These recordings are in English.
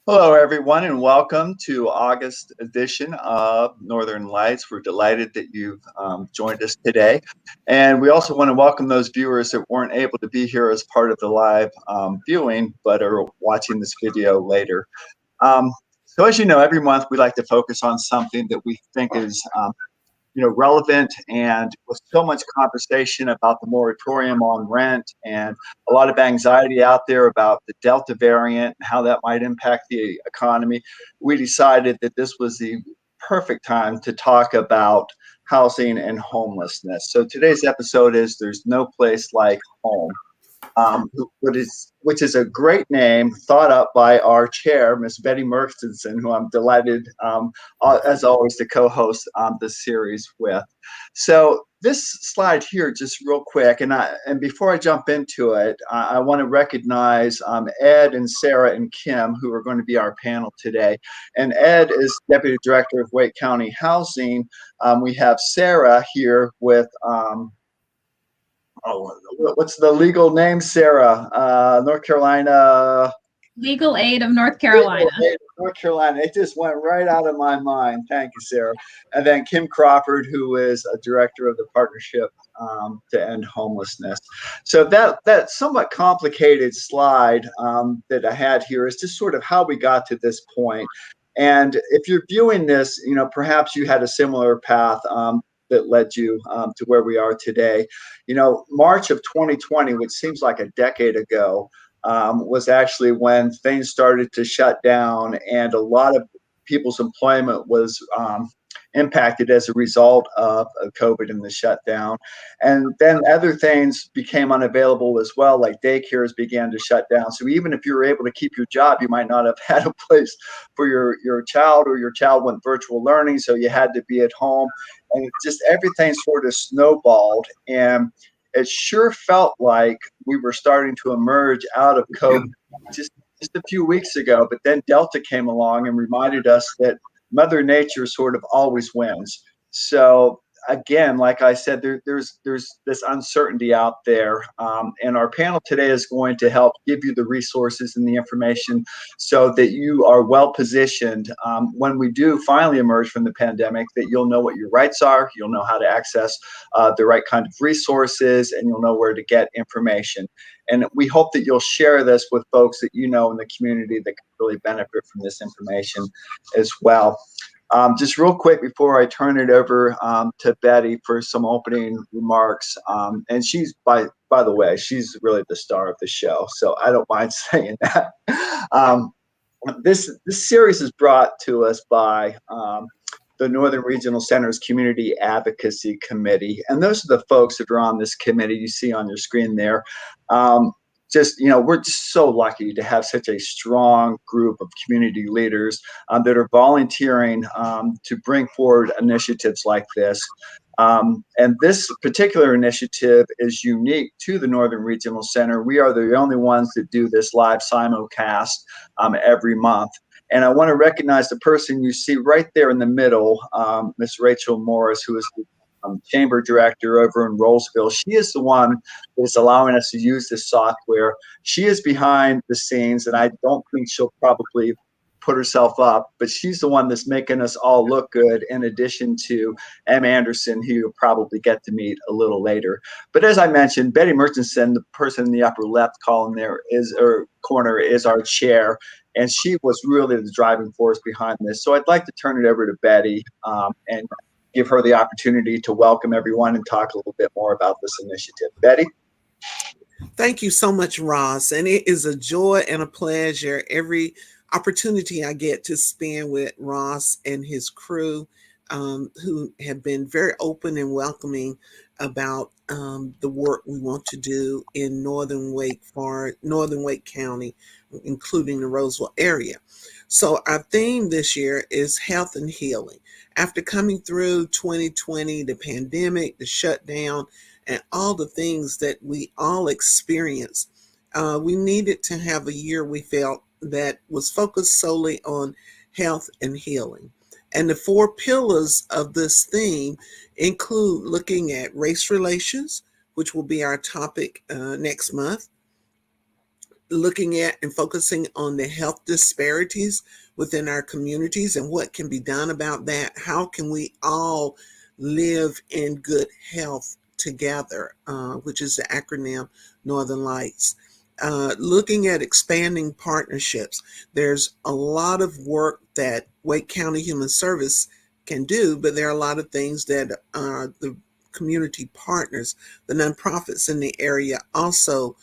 Hello, everyone, and welcome to August edition of Northern Lights. We're delighted that you've joined us today. And we also want to welcome those viewers that weren't able to be here as part of the live viewing, but are watching this video later. Um, so as you know, every month we like to focus on something that we think is relevant, and with so much conversation about the moratorium on rent and a lot of anxiety out there about the Delta variant and how that might impact the economy, we decided that this was the perfect time to talk about housing and homelessness. So today's episode is There's No Place Like Home, which is a great name thought up by our chair, Miss Betty Murchison, who I'm delighted, as always, to co-host this series with. So this slide here, just real quick, and before I jump into it, I want to recognize Ed and Sarah and Kim, who are going to be our panel today. And Ed is Deputy Director of Wake County Housing. We have Sarah here with what's the legal name, Sarah? North Carolina. Legal Aid of North Carolina. Legal Aid of North Carolina. It just went right out of my mind. Thank you, Sarah. And then Kim Crawford, who is a director of the Partnership to End Homelessness. So that somewhat complicated slide that I had here is just sort of how we got to this point. And if you're viewing this, perhaps you had a similar path that led you to where we are today. March of 2020, which seems like a decade ago, was actually when things started to shut down, and a lot of people's employment was impacted as a result of COVID and the shutdown. And then other things became unavailable as well, like daycares began to shut down. So even if you were able to keep your job, you might not have had a place for your child, or your child went virtual learning, so you had to be at home. And just everything sort of snowballed. And it sure felt like we were starting to emerge out of COVID just a few weeks ago. But then Delta came along and reminded us that Mother Nature sort of always wins. So again, like I said, there's this uncertainty out there, and our panel today is going to help give you the resources and the information so that you are well positioned when we do finally emerge from the pandemic, that you'll know what your rights are, you'll know how to access the right kind of resources, and you'll know where to get information. And we hope that you'll share this with folks that you know in the community that can really benefit from this information as well. Just real quick before I turn it over to Betty for some opening remarks, and she's by the way, she's really the star of the show, so I don't mind saying that. This series is brought to us by the Northern Regional Center's Community Advocacy Committee, and those are the folks that are on this committee you see on your screen there. We're just so lucky to have such a strong group of community leaders that are volunteering to bring forward initiatives like this. And this particular initiative is unique to the Northern Regional Center. We are the only ones that do this live simulcast every month. And I want to recognize the person you see right there in the middle, Miss Rachel Morris, who is the chamber director over in Rollsville. She is the one that is allowing us to use this software. She is behind the scenes, and I don't think she'll probably put herself up, but she's the one that's making us all look good, in addition to M. Anderson, who you'll probably get to meet a little later. But as I mentioned, Betty Murchison, the person in the upper left column there corner, is our chair, and she was really the driving force behind this. So I'd like to turn it over to Betty and give her the opportunity to welcome everyone and talk a little bit more about this initiative. Betty? Thank you so much, Ross. And it is a joy and a pleasure every opportunity I get to spend with Ross and his crew, who have been very open and welcoming about the work we want to do in Northern Wake County, including the Roseville area. So our theme this year is health and healing. After coming through 2020, the pandemic, the shutdown, and all the things that we all experienced, we needed to have a year we felt that was focused solely on health and healing. And the 4 pillars of this theme include looking at race relations, which will be our topic next month, looking at and focusing on the health disparities within our communities and what can be done about that. How can we all live in good health together, which is the acronym Northern Lights. Looking at expanding partnerships. There's a lot of work that Wake County Human Service can do, but there are a lot of things that the community partners, the nonprofits in the area also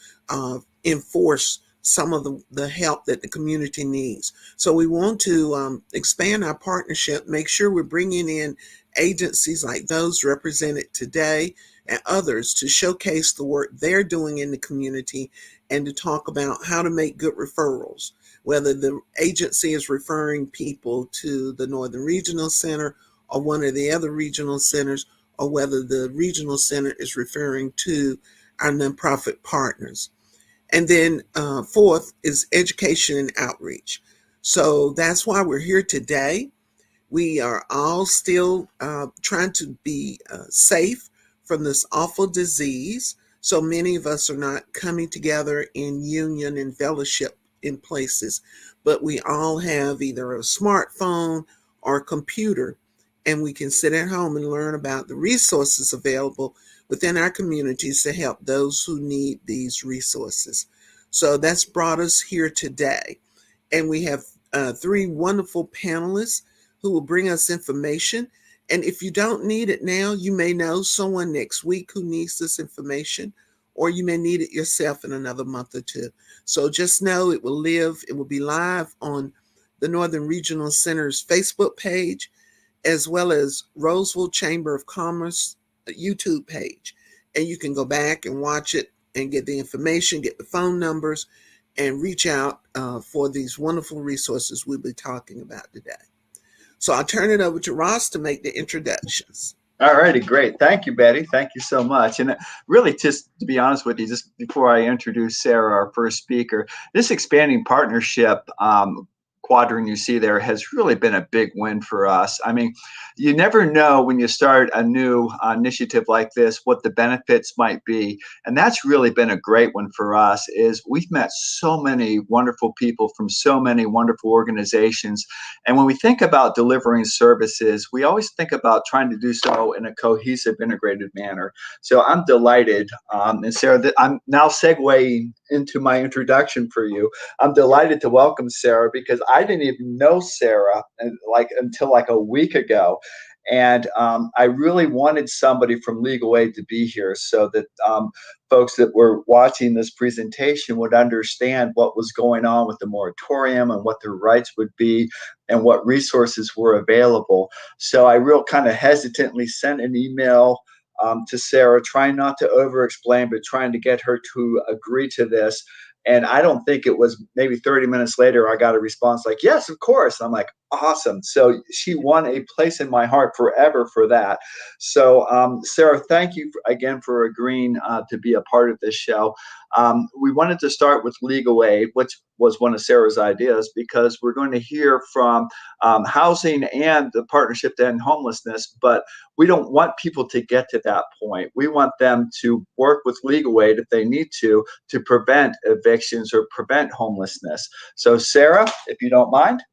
enforce some of the help that the community needs. So we want to expand our partnership, make sure we're bringing in agencies like those represented today and others to showcase the work they're doing in the community and to talk about how to make good referrals, whether the agency is referring people to the Northern Regional Center or one of the other regional centers, or whether the regional center is referring to our nonprofit partners. And then fourth is education and outreach. So that's why we're here today. We are all still trying to be safe from this awful disease. So many of us are not coming together in union and fellowship in places, but we all have either a smartphone or a computer, and we can sit at home and learn about the resources available within our communities to help those who need these resources. So that's brought us here today. And we have three wonderful panelists who will bring us information. And if you don't need it now, you may know someone next week who needs this information, or you may need it yourself in another month or two. So just know it will be live on the Northern Regional Center's Facebook page, as well as Roseville Chamber of Commerce YouTube page. And you can go back and watch it and get the information, get the phone numbers, and reach out for these wonderful resources we'll be talking about today. So I'll turn it over to Ross to make the introductions. All righty, great. Thank you, Betty. Thank you so much. And really, just to be honest with you, just before I introduce Sarah, our first speaker, this expanding partnership quadrant you see there has really been a big win for us. I mean, you never know when you start a new initiative like this what the benefits might be, and that's really been a great one for us. Is we've met so many wonderful people from so many wonderful organizations, and when we think about delivering services, we always think about trying to do so in a cohesive, integrated manner. So I'm delighted, and Sarah, I'm now segueing into my introduction for you. I'm delighted to welcome Sarah because I didn't even know Sarah until a week ago. And I really wanted somebody from Legal Aid to be here so that folks that were watching this presentation would understand what was going on with the moratorium and what their rights would be and what resources were available. So I real kind of hesitantly sent an email to Sarah, trying not to over-explain, but trying to get her to agree to this. And I don't think it was maybe 30 minutes later, I got a response like, yes, of course. I'm like, awesome. So she won a place in my heart forever for that. So Sarah, thank you again for agreeing to be a part of this show. We wanted to start with legal aid, which was one of Sarah's ideas, because we're going to hear from housing and the partnership to end homelessness, but we don't want people to get to that point. We want them to work with legal aid if they need to prevent evictions or prevent homelessness. So Sarah, if you don't mind.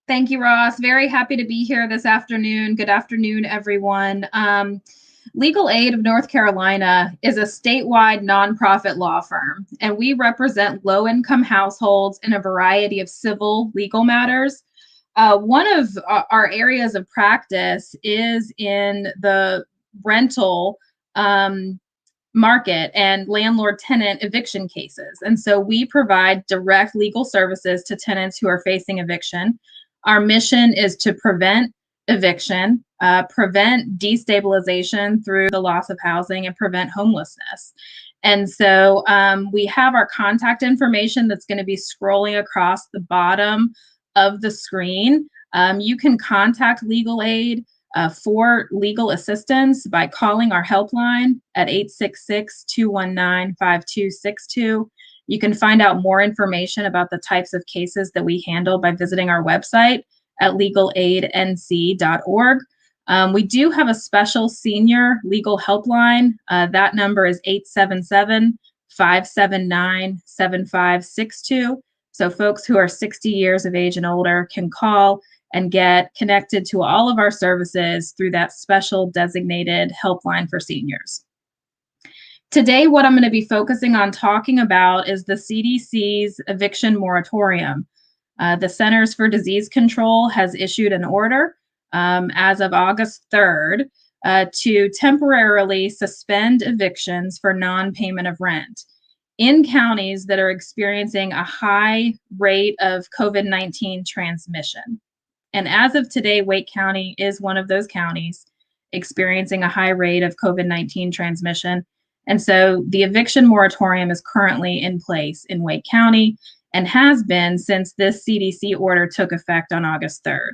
Thank you, Ross. Very happy to be here this afternoon. Good afternoon, everyone. Legal Aid of North Carolina is a statewide nonprofit law firm, and we represent low-income households in a variety of civil legal matters. One of our areas of practice is in the rental market and landlord-tenant eviction cases. And so we provide direct legal services to tenants who are facing eviction. Our mission is to prevent eviction, prevent destabilization through the loss of housing, and prevent homelessness. And so we have our contact information that's going to be scrolling across the bottom of the screen. You can contact Legal Aid for legal assistance by calling our helpline at 866-219-5262. You can find out more information about the types of cases that we handle by visiting our website at legalaidnc.org. We do have a special senior legal helpline. That number is 579-7562. So folks who are 60 years of age and older can call and get connected to all of our services through that special designated helpline for seniors. Today, what I'm going to be focusing on talking about is the CDC's eviction moratorium. The Centers for Disease Control has issued an order as of August 3rd to temporarily suspend evictions for non-payment of rent in counties that are experiencing a high rate of COVID-19 transmission. And as of today, Wake County is one of those counties experiencing a high rate of COVID-19 transmission. And so the eviction moratorium is currently in place in Wake County and has been since this CDC order took effect on August 3rd.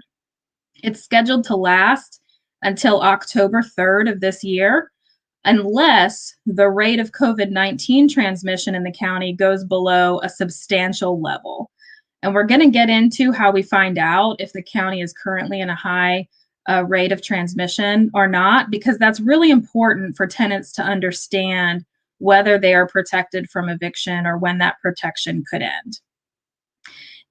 It's scheduled to last until October 3rd of this year, unless the rate of COVID-19 transmission in the county goes below a substantial level. And we're going to get into how we find out if the county is currently in a high rate of transmission or not, because that's really important for tenants to understand whether they are protected from eviction or when that protection could end.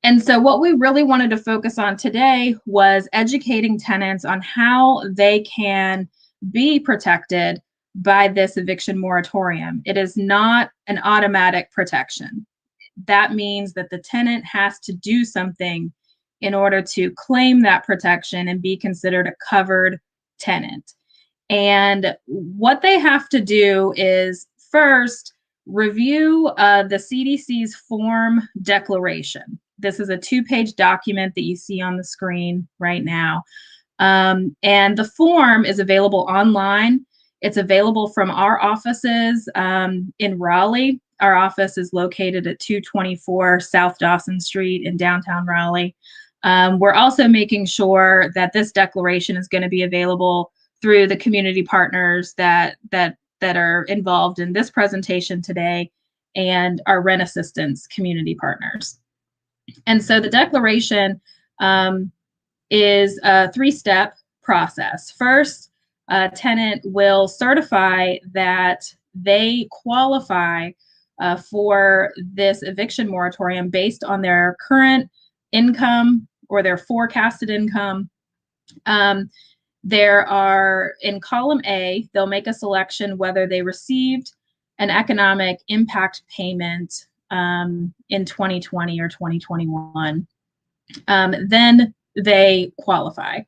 And so what we really wanted to focus on today was educating tenants on how they can be protected by this eviction moratorium. It is not an automatic protection. That means that the tenant has to do something in order to claim that protection and be considered a covered tenant. And what they have to do is first review the CDC's form declaration. This is a 2-page document that you see on the screen right now. And the form is available online. It's available from our offices in Raleigh. Our office is located at 224 South Dawson Street in downtown Raleigh. We're also making sure that this declaration is going to be available through the community partners that are involved in this presentation today and our rent assistance community partners. And so the declaration is a 3-step process. First, a tenant will certify that they qualify for this eviction moratorium based on their current income or their forecasted income. There are, in column A, they'll make a selection whether they received an economic impact payment in 2020 or 2021. Then they qualify.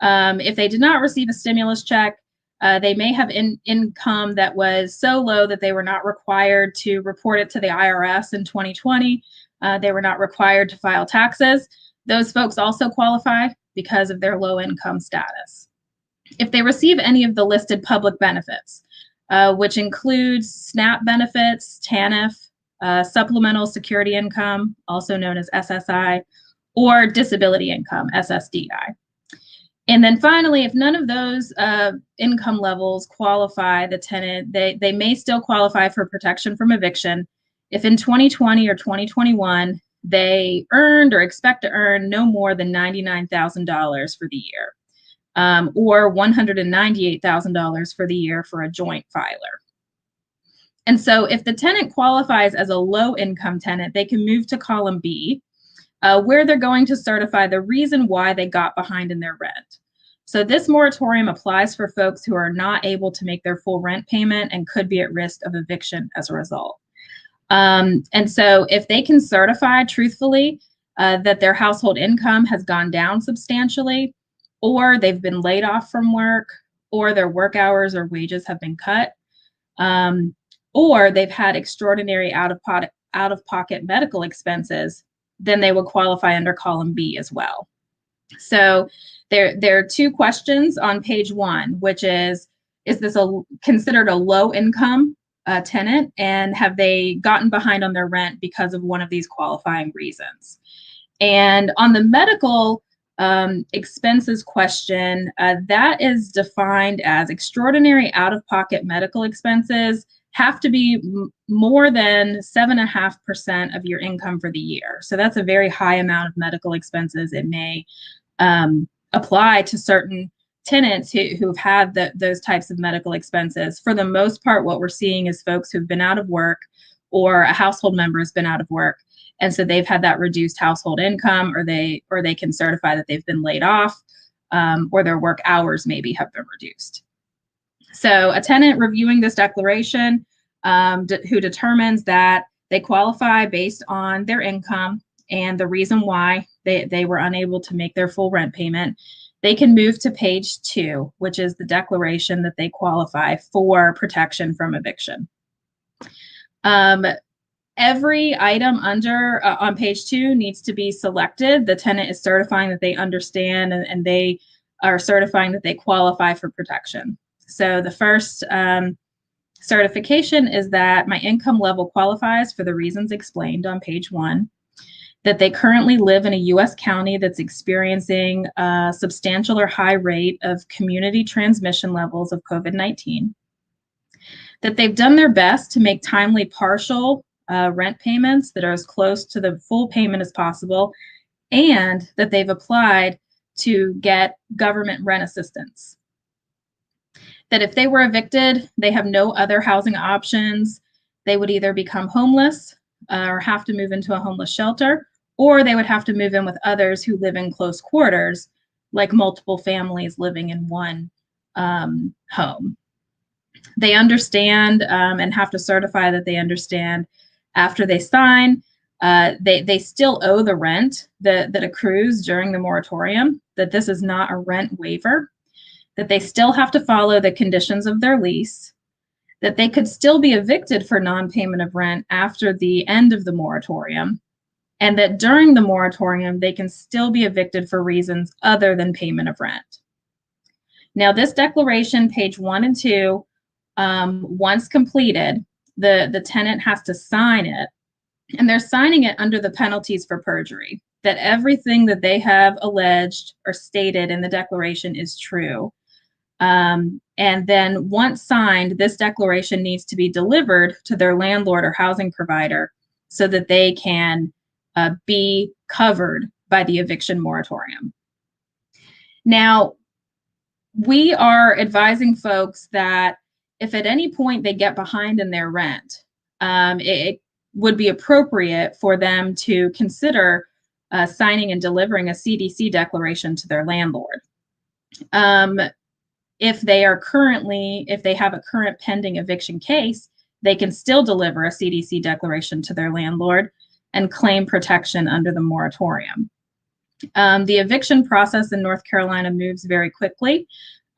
If they did not receive a stimulus check, they may have income that was so low that they were not required to report it to the IRS in 2020. They were not required to file taxes. Those folks also qualify because of their low income status. If they receive any of the listed public benefits, which includes SNAP benefits, TANF, supplemental security income, also known as SSI, or disability income, SSDI. And then finally, if none of those income levels qualify the tenant, they may still qualify for protection from eviction if in 2020 or 2021, they earned or expect to earn no more than $99,000 for the year, or $198,000 for the year for a joint filer. And so if the tenant qualifies as a low-income tenant, they can move to column B, where they're going to certify the reason why they got behind in their rent. So this moratorium applies for folks who are not able to make their full rent payment and could be at risk of eviction as a result. And so if they can certify truthfully that their household income has gone down substantially, or they've been laid off from work, or their work hours or wages have been cut, or they've had extraordinary out-of-pocket medical expenses, then they would qualify under column B as well. So there are 2 questions on page 1, which is this considered a low income tenant, and have they gotten behind on their rent because of one of these qualifying reasons? And on the medical expenses question, that is defined as extraordinary out-of-pocket medical expenses have to be more than 7.5% of your income for the year. So that's a very high amount of medical expenses. It may apply to certain tenants who've had those types of medical expenses, for the most part, what we're seeing is folks who've been out of work, or a household member has been out of work. And so they've had that reduced household income, or they can certify that they've been laid off, or their work hours maybe have been reduced. So a tenant reviewing this declaration, who determines that they qualify based on their income and the reason why they were unable to make their full rent payment, they can move to page 2, which is the declaration that they qualify for protection from eviction. Every item under on page 2 needs to be selected. The tenant is certifying that they understand, and they are certifying that they qualify for protection. So the first certification is that my income level qualifies for the reasons explained on page 1, that they currently live in a U.S. county that's experiencing a substantial or high rate of community transmission levels of COVID-19, that they've done their best to make timely partial rent payments that are as close to the full payment as possible, and that they've applied to get government rent assistance. That if they were evicted, they have no other housing options. They would either become homeless or have to move into a homeless shelter, or they would have to move in with others who live in close quarters, like multiple families living in one home. They understand and have to certify that they understand after they sign. They still owe the rent that accrues during the moratorium, that this is not a rent waiver, that they still have to follow the conditions of their lease, that they could still be evicted for non-payment of rent after the end of the moratorium, and that during the moratorium, they can still be evicted for reasons other than payment of rent. Now, this declaration, page 1 and 2, once completed, the tenant has to sign it, and they're signing it under the penalties for perjury, that everything that they have alleged or stated in the declaration is true. And then once signed, this declaration needs to be delivered to their landlord or housing provider so that they can be covered by the eviction moratorium. Now, we are advising folks that if at any point they get behind in their rent, it would be appropriate for them to consider signing and delivering a CDC declaration to their landlord. If they have a current pending eviction case, they can still deliver a CDC declaration to their landlord and claim protection under the moratorium. The eviction process in North Carolina moves very quickly.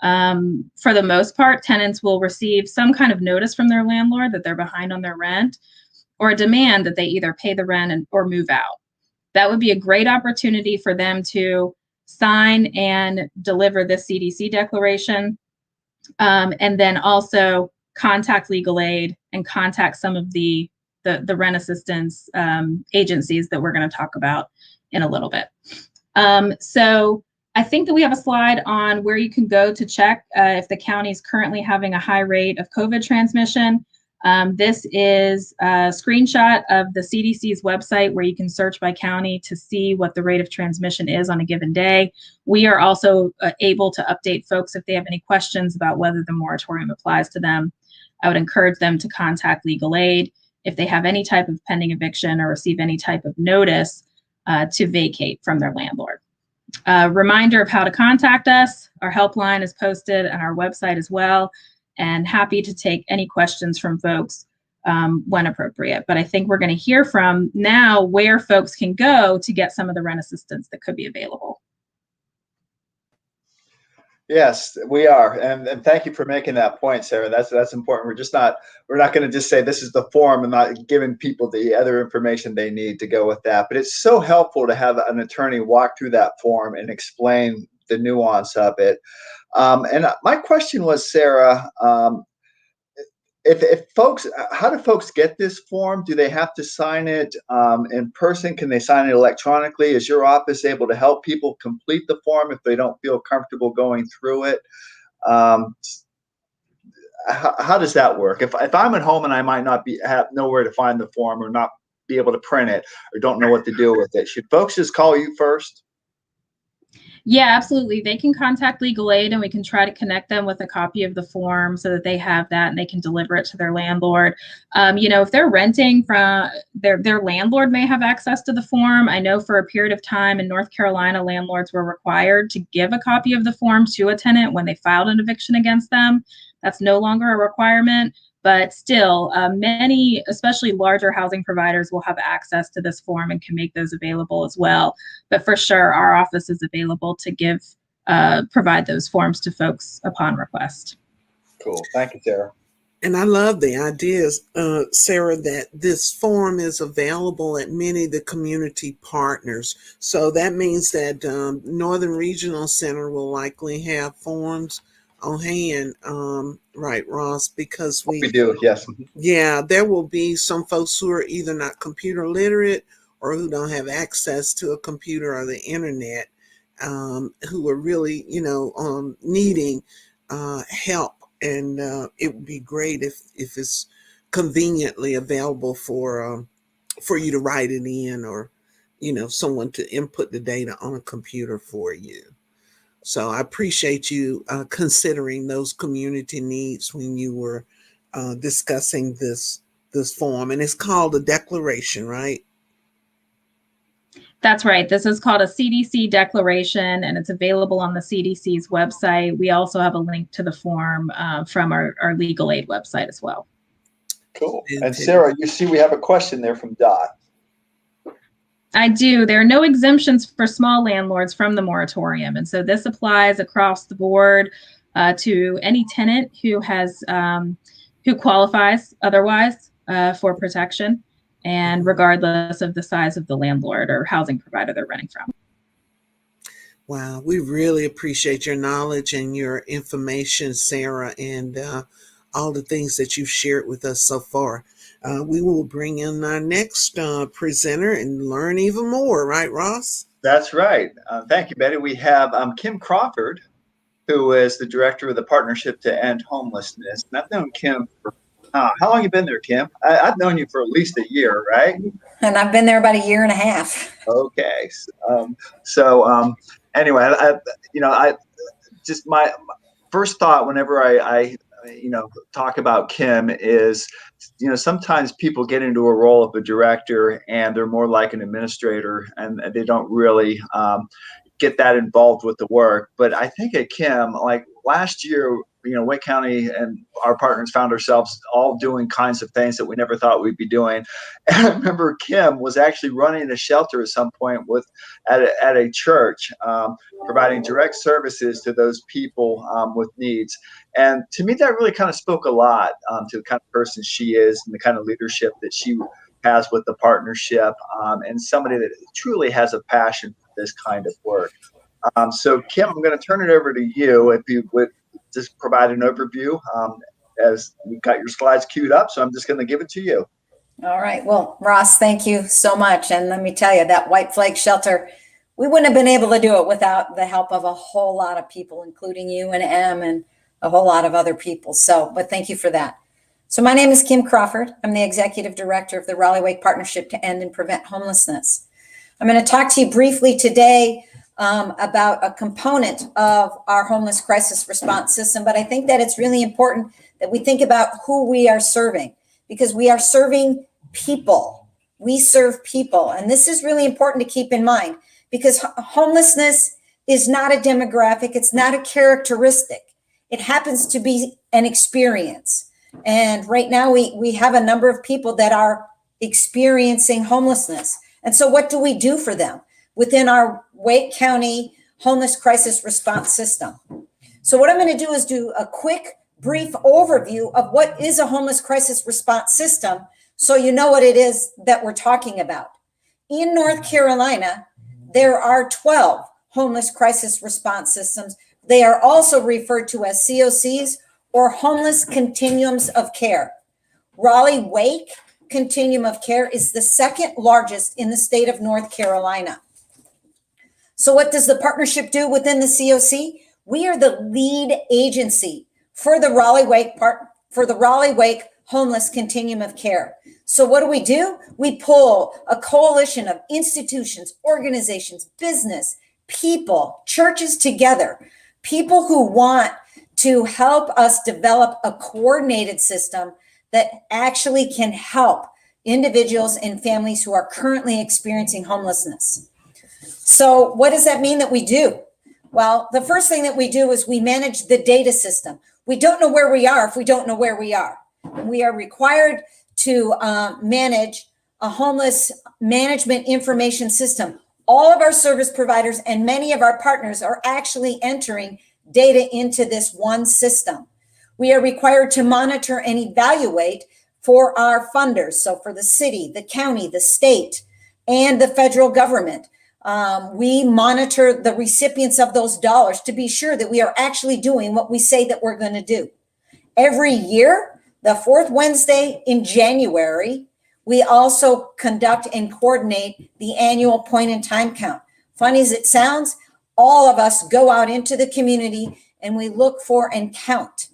For the most part, tenants will receive some kind of notice from their landlord that they're behind on their rent, or a demand that they either pay the rent or move out. That would be a great opportunity for them to sign and deliver the CDC declaration, and then also contact legal aid and contact some of the rent assistance agencies that we're going to talk about in a little bit. So I think that we have a slide on where you can go to check if the county is currently having a high rate of COVID transmission. This is a screenshot of the CDC's website where you can search by county to see what the rate of transmission is on a given day. We are also able to update folks if they have any questions about whether the moratorium applies to them. I would encourage them to contact legal aid if they have any type of pending eviction or receive any type of notice to vacate from their landlord. Reminder of how to contact us. Our helpline is posted on our website as well, and happy to take any questions from folks when appropriate. But I think we're going to hear from now where folks can go to get some of the rent assistance that could be available. Yes, we are, and thank you for making that point, Sarah. That's important. We're not going to just say this is the form and not giving people the other information they need to go with that. But it's so helpful to have an attorney walk through that form and explain the nuance of it. And my question was, Sarah, if folks, how do folks get this form? Do they have to sign it in person? Can they sign it electronically? Is your office able to help people complete the form if they don't feel comfortable going through it? How does that work? If I'm at home and I might not have nowhere to find the form or not be able to print it or don't know what to do with it, should folks just call you first? Yeah, absolutely. They can contact legal aid and we can try to connect them with a copy of the form so that they have that and they can deliver it to their landlord. If they're renting from their landlord may have access to the form. I know for a period of time in North Carolina, landlords were required to give a copy of the form to a tenant when they filed an eviction against them. That's no longer a requirement. But still, many, especially larger housing providers, will have access to this form and can make those available as well. But for sure, our office is available to provide those forms to folks upon request. Cool. Thank you, Sarah. And I love the ideas, Sarah, that this form is available at many of the community partners. So that means that Northern Regional Center will likely have forms on hand, right, Ross? Because we do, yes. Yeah, there will be some folks who are either not computer literate or who don't have access to a computer or the internet, who are really, needing help. And it would be great if it's conveniently available for you to write it in, or someone to input the data on a computer for you. So I appreciate you considering those community needs when you were discussing this form. And it's called a declaration, right? That's right. This is called a CDC declaration, and it's available on the CDC's website. We also have a link to the form from our legal aid website as well. Cool. And Sarah, you see we have a question there from Dot. I do. There are no exemptions for small landlords from the moratorium. And so this applies across the board to any tenant who has who qualifies otherwise for protection, and regardless of the size of the landlord or housing provider they're renting from. Wow, we really appreciate your knowledge and your information, Sarah, and all the things that you've shared with us so far. We will bring in our next presenter and learn even more, right, Ross? That's right. Thank you, Betty. We have Kim Crawford, who is the director of the Partnership to End Homelessness. And I've known Kim for, how long have you been there, Kim? I've known you for at least a year, right? And I've been there about a year and a half. Okay. Anyway, I just my first thought whenever I talk about Kim is, sometimes people get into a role of a director and they're more like an administrator and they don't really get that involved with the work. But I think at Kim, like last year, Wake County and our partners found ourselves all doing kinds of things that we never thought we'd be doing. And I remember Kim was actually running a shelter at some point at a church, providing direct services to those people with needs. And to me, that really kind of spoke a lot to the kind of person she is and the kind of leadership that she has with the partnership, and somebody that truly has a passion for this kind of work. So Kim, I'm going to turn it over to you if you would just provide an overview, as you've got your slides queued up. So I'm just going to give it to you. All right. Well, Ross, thank you so much. And let me tell you, that White Flag Shelter, we wouldn't have been able to do it without the help of a whole lot of people, including you and Em and a whole lot of other people. But thank you for that. So my name is Kim Crawford. I'm the executive director of the Raleigh-Wake Partnership to End and Prevent Homelessness. I'm going to talk to you briefly today about a component of our homeless crisis response system, but I think that it's really important that we think about who we are serving, because we are serving people. We serve people, and this is really important to keep in mind, because homelessness is not a demographic. It's not a characteristic. It happens to be an experience. And right now we have a number of people that are experiencing homelessness. And so what do we do for them within our Wake County homeless crisis response system? So what I'm going to do is do a quick, brief overview of what is a homeless crisis response system, so you know what it is that we're talking about. In North Carolina, there are 12 homeless crisis response systems. They are also referred to as COCs, or homeless continuums of care. Raleigh-Wake Continuum of Care is the second largest in the state of North Carolina. So what does the partnership do within the COC? We are the lead agency for the Raleigh-Wake Homeless Continuum of Care. So what do? We pull a coalition of institutions, organizations, business, people, churches together, people who want to help us develop a coordinated system that actually can help individuals and families who are currently experiencing homelessness. So what does that mean that we do? Well, the first thing that we do is we manage the data system. We don't know where we are if we don't know where we are. We are required to manage a homeless management information system. All of our service providers and many of our partners are actually entering data into this one system. We are required to monitor and evaluate for our funders. So for the city, the county, the state, and the federal government. We monitor the recipients of those dollars to be sure that we are actually doing what we say that we're going to do. Every year, the fourth Wednesday in January, we also conduct and coordinate the annual point in time count. Funny as it sounds, all of us go out into the community and we look for and count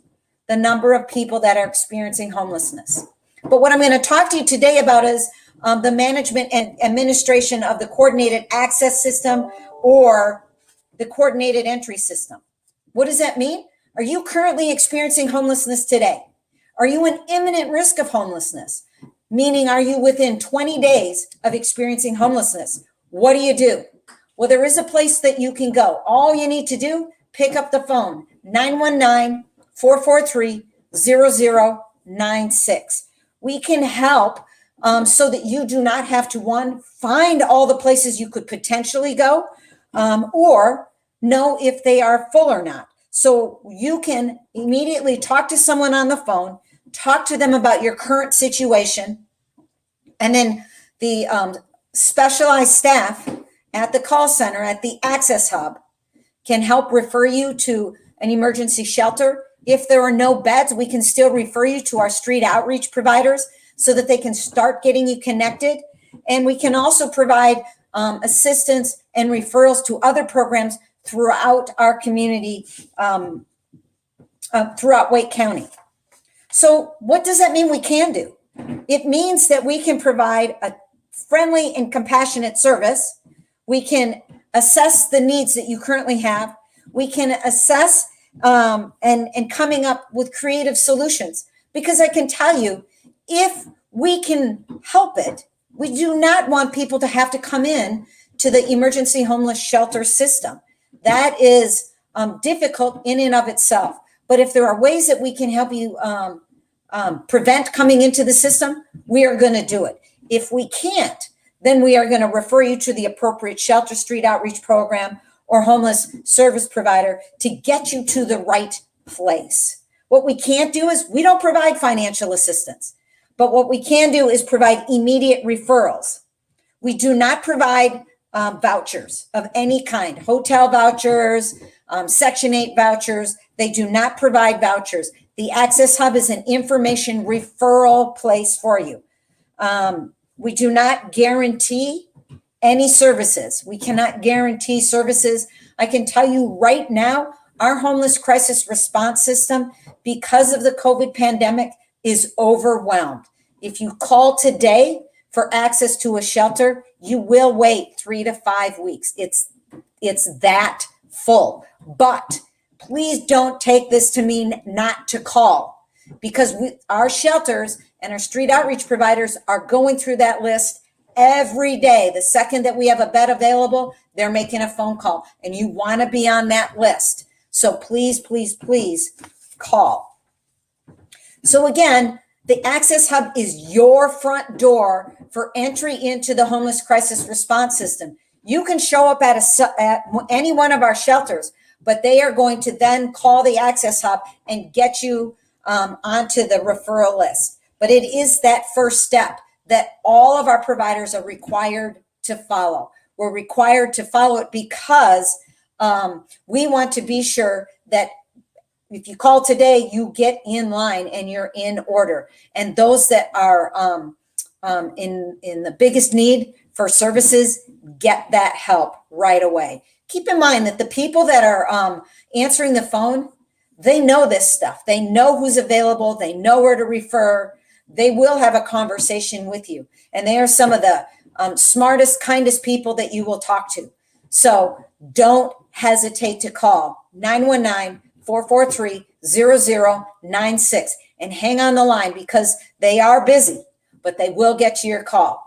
the number of people that are experiencing homelessness. But what I'm going to talk to you today about is the management and administration of the coordinated access system or the coordinated entry system. What does that mean? Are you currently experiencing homelessness today? Are you in imminent risk of homelessness? Meaning, are you within 20 days of experiencing homelessness? What do? Well, there is a place that you can go. All you need to do, pick up the phone, 919-443-0096. We can help so that you do not have to, one, find all the places you could potentially go, or know if they are full or not. So you can immediately talk to someone on the phone, talk to them about your current situation, and then the specialized staff at the call center, at the Access Hub, can help refer you to an emergency shelter. If there are no beds, we can still refer you to our street outreach providers so that they can start getting you connected. And we can also provide assistance and referrals to other programs throughout our community, throughout Wake County. So what does that mean we can do? It means that we can provide a friendly and compassionate service. We can assess the needs that you currently have. We can assess and coming up with creative solutions. Because I can tell you, if we can help it, we do not want people to have to come in to the emergency homeless shelter system. That is difficult in and of itself. But if there are ways that we can help you prevent coming into the system, we are going to do it. If we can't, then we are going to refer you to the appropriate shelter, street outreach program, or homeless service provider to get you to the right place. What we can't do is we don't provide financial assistance, but what we can do is provide immediate referrals. We do not provide vouchers of any kind, hotel vouchers, Section 8 vouchers. They do not provide vouchers. The Access Hub is an information referral place for you. We do not guarantee any services. We cannot guarantee services. I can tell you right now, our homeless crisis response system, because of the COVID pandemic, is overwhelmed. If you call today for access to a shelter, you will wait 3 to 5 weeks. It's that full. But please don't take this to mean not to call, because our shelters and our street outreach providers are going through that list every day. The second that we have a bed available, they're making a phone call, and you want to be on that list. So please, please, please call. So again, the Access Hub is your front door for entry into the homeless crisis response system. You can show up at any one of our shelters, but they are going to then call the Access Hub and get you onto the referral list. But it is that first step that all of our providers are required to follow. We're required to follow it because we want to be sure that if you call today, you get in line and you're in order. And those that are in the biggest need for services get that help right away. Keep in mind that the people that are answering the phone, they know this stuff. They know who's available. They know where to refer. They will have a conversation with you. And they are some of the smartest, kindest people that you will talk to. So don't hesitate to call 919-443-0096 and hang on the line, because they are busy, but they will get to your call.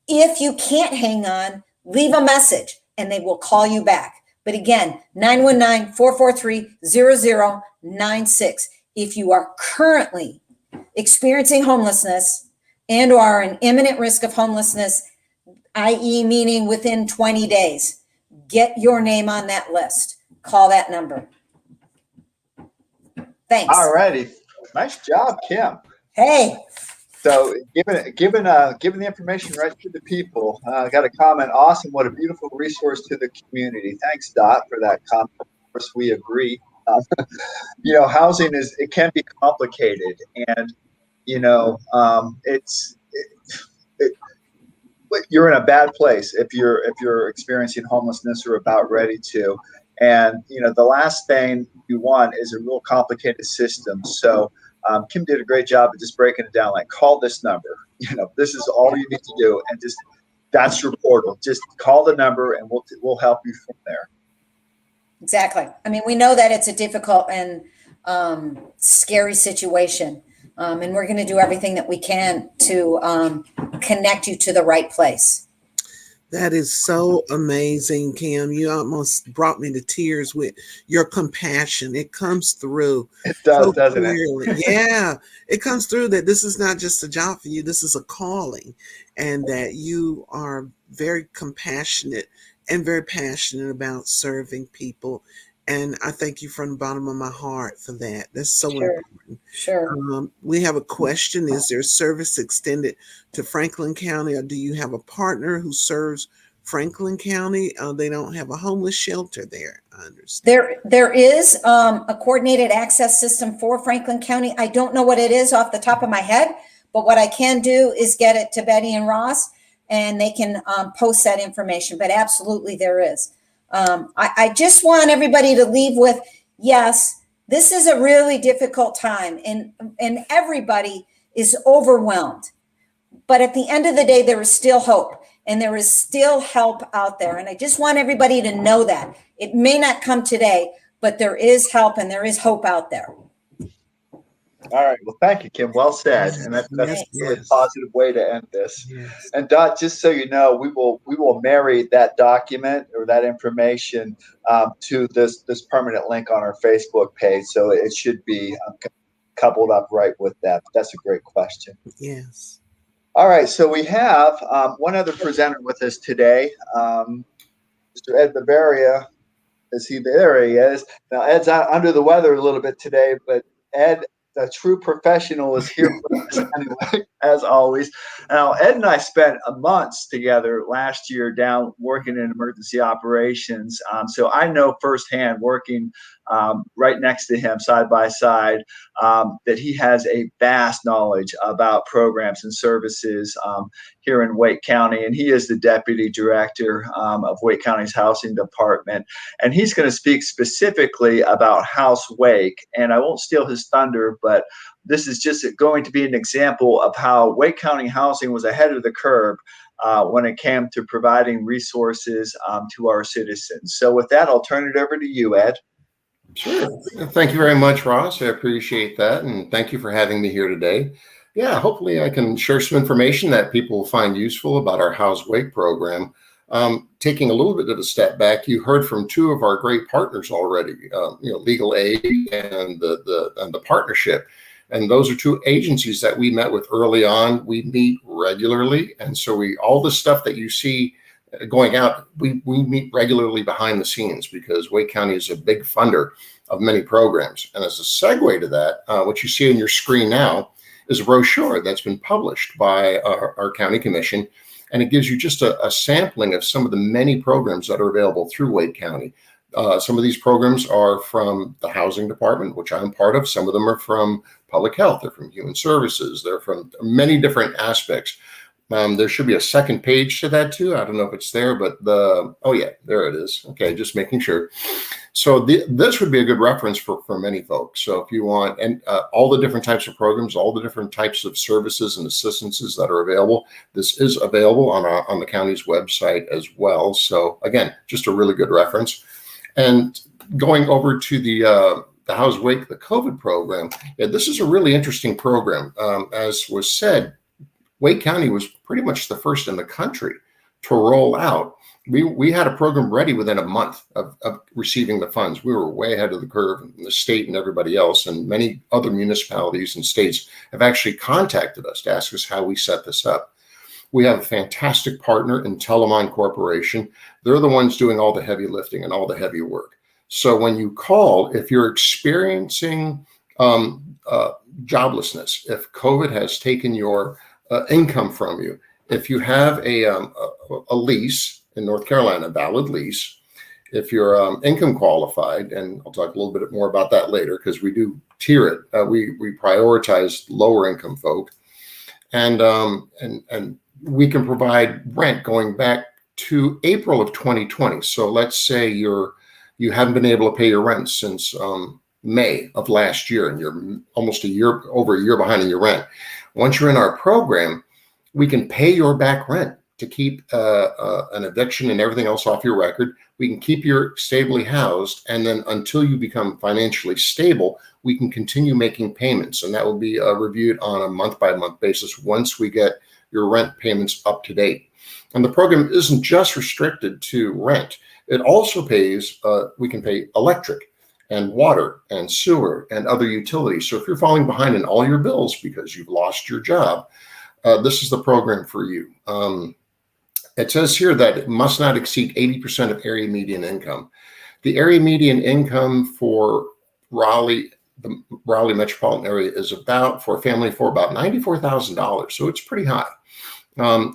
If you can't hang on, leave a message and they will call you back. But again, 919-443-0096. If you are currently experiencing homelessness and or are in imminent risk of homelessness, i.e. meaning within 20 days, get your name on that list. Call that number. Thanks. All righty. Nice job, Kim. Hey. So giving the information right to the people. Got a comment. Awesome. What a beautiful resource to the community. Thanks, Dot, for that comment. Of course, we agree. Housing it can be complicated, and you're in a bad place if you're experiencing homelessness or about ready to. And the last thing you want is a real complicated system. So Kim did a great job of just breaking it down. Like, call this number. This is all you need to do, and that's your portal. Just call the number, and we'll help you from there. Exactly. I mean, we know that it's a difficult and scary situation, and we're going to do everything that we can to connect you to the right place. That is so amazing, Kim. You almost brought me to tears with your compassion. It comes through. It does, so doesn't clearly. it? Yeah, it comes through that this is not just a job for you. This is a calling, and that you are very compassionate and very passionate about serving people. And I thank you from the bottom of my heart for that. That's so important. Sure. We have a question. Is there service extended to Franklin County, or do you have a partner who serves Franklin County? They don't have a homeless shelter there, I understand. There is a coordinated access system for Franklin County. I don't know what it is off the top of my head, but what I can do is get it to Betty and Ross, and they can post that information. But absolutely there is. I just want everybody to leave with, yes, this is a really difficult time, and everybody is overwhelmed. But at the end of the day, there is still hope, and there is still help out there. And I just want everybody to know that. It may not come today, but there is help and there is hope out there. All right. Well, thank you, Kim. Well said. And that's a really positive way to end this. Yes. And Dot, just so you know, we will marry that document or that information to this permanent link on our Facebook page. So it should be coupled up right with that. But that's a great question. Yes. All right. So we have one other presenter with us today, Mr. Ed Barberio. There he is. Now, Ed's under the weather a little bit today, but Ed, the true professional, is here for us anyway, as always. Now, Ed and I spent months together last year down working in emergency operations. So I know firsthand, working right next to him, side by side, that he has a vast knowledge about programs and services here in Wake County. And he is the deputy director of Wake County's housing department. And he's going to speak specifically about House Wake. And I won't steal his thunder, but this is just going to be an example of how Wake County housing was ahead of the curve when it came to providing resources to our citizens. So with that, I'll turn it over to you, Ed. Sure. Thank you very much, Ross. I appreciate that. And thank you for having me here today. Yeah, hopefully I can share some information that people will find useful about our House Wake program. Taking a little bit of a step back, you heard from two of our great partners already, Legal Aid and the partnership. And those are two agencies that we met with early on. We meet regularly. And so all the stuff that you see going out, we meet regularly behind the scenes, because Wake County is a big funder of many programs. And as a segue to that, what you see on your screen now is a brochure that's been published by our county commission. And it gives you just a sampling of some of the many programs that are available through Wake County. Some of these programs are from the housing department, which I'm part of. Some of them are from public health. They're from human services. They're from many different aspects. There should be a second page to that too. I don't know if it's there, but oh yeah, there it is. Okay, just making sure. So this would be a good reference for many folks. So if you want, and all the different types of programs, all the different types of services and assistances that are available, this is available on the county's website as well. So again, just a really good reference. And going over to the House Wake, the COVID program, yeah, this is a really interesting program. As was said, Wake County was pretty much the first in the country to roll out. We had a program ready within a month of receiving the funds. We were way ahead of the curve, and the state and everybody else, and many other municipalities and states have actually contacted us to ask us how we set this up. We have a fantastic partner in Telamon Corporation. They're the ones doing all the heavy lifting and all the heavy work. So when you call, if you're experiencing joblessness, if COVID has taken your income from you, if you have a lease in North Carolina, a valid lease, if you're income qualified, and I'll talk a little bit more about that later because we do tier it. We prioritize lower income folk, and we can provide rent going back to April of 2020. So let's say you haven't been able to pay your rent since May of last year, and you're almost over a year behind in your rent. Once you're in our program, we can pay your back rent to keep an eviction and everything else off your record. We can keep you stably housed, and then until you become financially stable, we can continue making payments, and that will be reviewed on a month-by-month basis once we get your rent payments up to date. And the program isn't just restricted to rent. It also pays, we can pay electric and water and sewer and other utilities. So if you're falling behind in all your bills because you've lost your job, this is the program for you. It says here that it must not exceed 80% of area median income. The area median income for Raleigh, the Raleigh metropolitan area, is about, for a family, for about $94,000. So it's pretty high.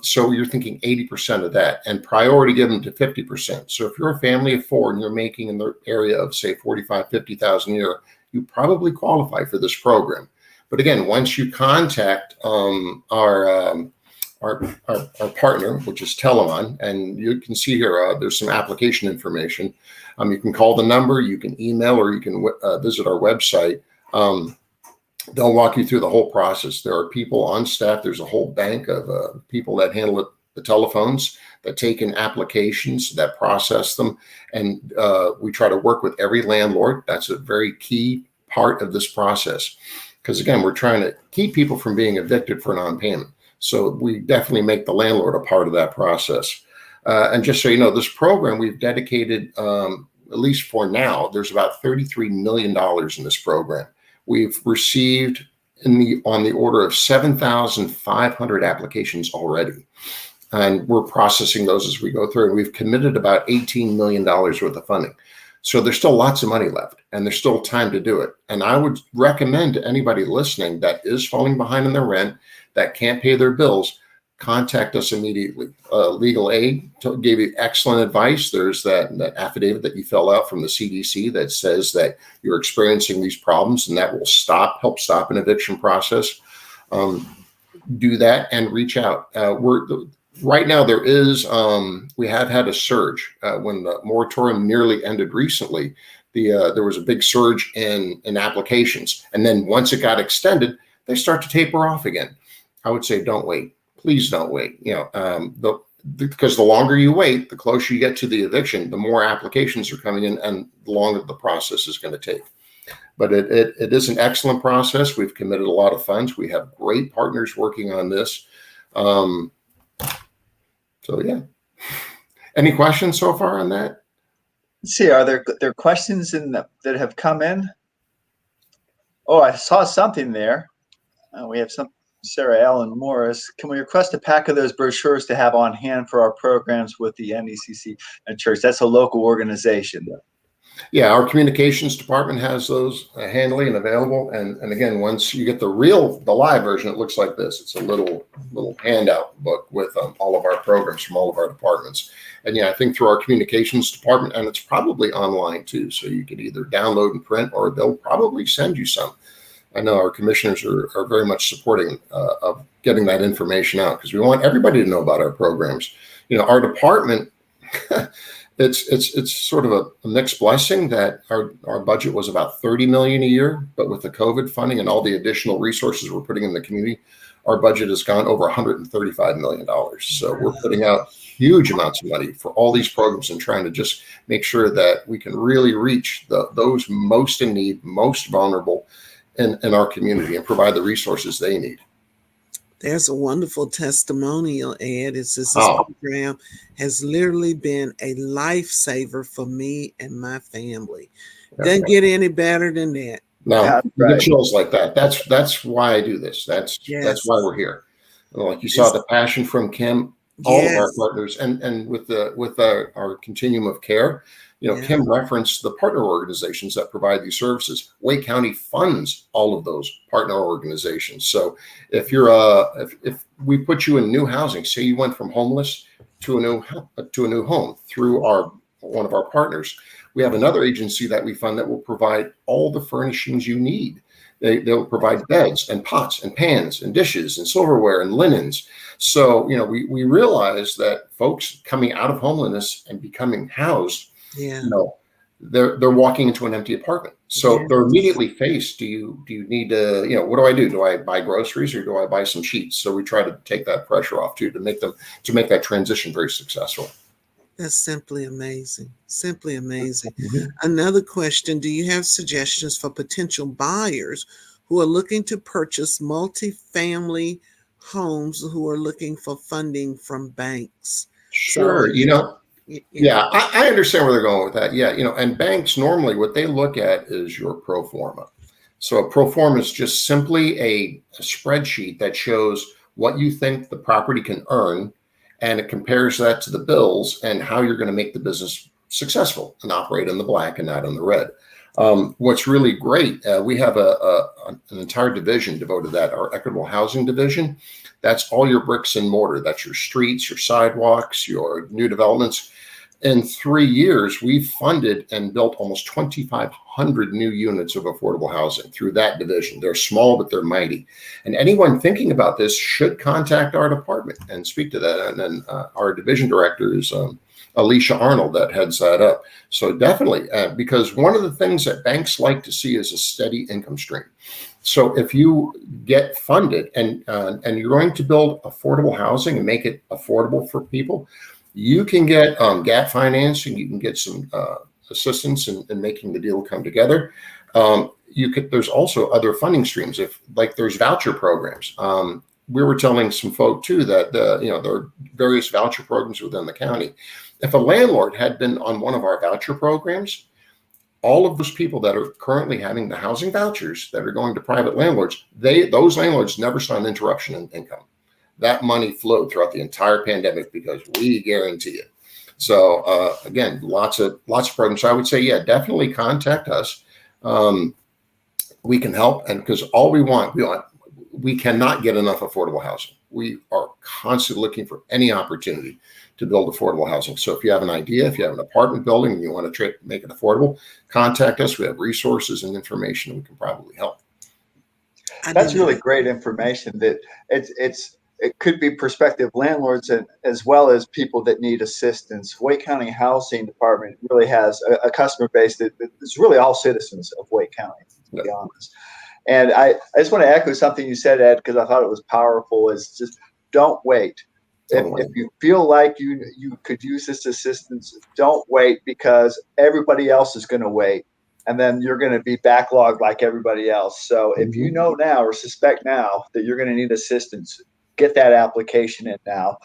So you're thinking 80% of that, and priority given to 50%. So if you're a family of four and you're making in the area of, say, 45, 50,000 a year, you probably qualify for this program. But again, once you contact our partner, which is Telamon, and you can see here, there's some application information. You can call the number, you can email, or you can visit our website. They'll walk you through the whole process. There are people on staff. There's a whole bank of people that handle the telephones, that take in applications, that process them. And we try to work with every landlord. That's a very key part of this process. Because again, we're trying to keep people from being evicted for non-payment. So we definitely make the landlord a part of that process. And just so you know, this program we've dedicated, at least for now, there's about $33 million in this program. We've received on the order of 7,500 applications already. And we're processing those as we go through. And we've committed about $18 million worth of funding. So there's still lots of money left, and there's still time to do it. And I would recommend to anybody listening that is falling behind in their rent, that can't pay their bills, contact us immediately. Legal Aid gave you excellent advice. There's that affidavit that you fill out from the CDC that says that you're experiencing these problems, and that will help stop an eviction process. Do that and reach out. Right now, there is, we have had a surge. When the moratorium nearly ended recently, there was a big surge in applications. And then once it got extended, they start to taper off again. I would say don't wait. Please don't wait. Because the longer you wait, the closer you get to the eviction, the more applications are coming in, and the longer the process is going to take. But it is an excellent process. We've committed a lot of funds. We have great partners working on this. So yeah. Any questions so far on that? Let's see. Are there questions that have come in? Oh, I saw something there. We have some. Sarah Ellen Morris, can we request a pack of those brochures to have on hand for our programs with the NECC and church? That's a local organization. Yeah, our communications department has those handily and available. And again, once you get the live version, it looks like this. It's a little handout book with all of our programs from all of our departments. And yeah, I think through our communications department, and it's probably online too. So you could either download and print, or they'll probably send you some. I know our commissioners are very much supporting of getting that information out, because we want everybody to know about our programs. Our department, it's sort of a mixed blessing that our budget was about 30 million a year, but with the COVID funding and all the additional resources we're putting in the community, our budget has gone over $135 million. So we're putting out huge amounts of money for all these programs and trying to just make sure that we can really reach those most in need, most vulnerable in our community, and provide the resources they need. There's a wonderful testimonial, Ed. It says this program has literally been a lifesaver for me and my family. Doesn't get any better than that. No, you get chills like that. That's why I do this. That's why we're here. Like you saw the passion from Kim, all of our partners, and with our continuum of care. Kim referenced the partner organizations that provide these services. Wake County funds all of those partner organizations. So if you're if we put you in new housing, say you went from homeless to a new home through one of our partners, we have another agency that we fund that will provide all the furnishings you need. They'll provide beds and pots and pans and dishes and silverware and linens. So, we realize that folks coming out of homelessness and becoming housed, they're walking into an empty apartment. So they're immediately faced, do you need to, what do I do? Do I buy groceries or do I buy some sheets? So we try to take that pressure off too, to make that transition very successful. That's simply amazing. Simply amazing. Another question, do you have suggestions for potential buyers who are looking to purchase multifamily homes who are looking for funding from banks? Sure. I understand where they're going with that. And banks normally what they look at is your pro forma. So a pro forma is just simply a spreadsheet that shows what you think the property can earn, and it compares that to the bills and how you're going to make the business successful and operate in the black and not in the red. What's really great, we have an entire division devoted to that, our equitable housing division. That's all your bricks and mortar. That's your streets, your sidewalks, your new developments. In 3 years, we've funded and built almost 2,500 new units of affordable housing through that division. They're small, but they're mighty. And anyone thinking about this should contact our department and speak to that. And then our division director is Alicia Arnold that heads that up. So definitely, because one of the things that banks like to see is a steady income stream. So if you get funded and you're going to build affordable housing and make it affordable for people, you can get gap financing. You can get some assistance in making the deal come together. There's also other funding streams. There's voucher programs. We were telling some folk too that there are various voucher programs within the county. If a landlord had been on one of our voucher programs, all of those people that are currently having the housing vouchers that are going to private landlords, those landlords never saw an interruption in income. That money flowed throughout the entire pandemic because we guarantee it. So again, lots of programs. So I would say, definitely contact us. We can help, and because all we cannot get enough affordable housing. We are constantly looking for any opportunity to build affordable housing. So if you have an idea, if you have an apartment building and you want to make it affordable, contact us. We have resources and information, and we can probably help. That's really great information. That it could be prospective landlords as well as people that need assistance. Wake County Housing Department really has a customer base that is really all citizens of Wake County, to be honest. And I just want to echo something you said, Ed, because I thought it was powerful, is just don't wait. If you feel like you could use this assistance, don't wait, because everybody else is going to wait. And then you're going to be backlogged like everybody else. So if you know now or suspect now that you're going to need assistance, get that application in now.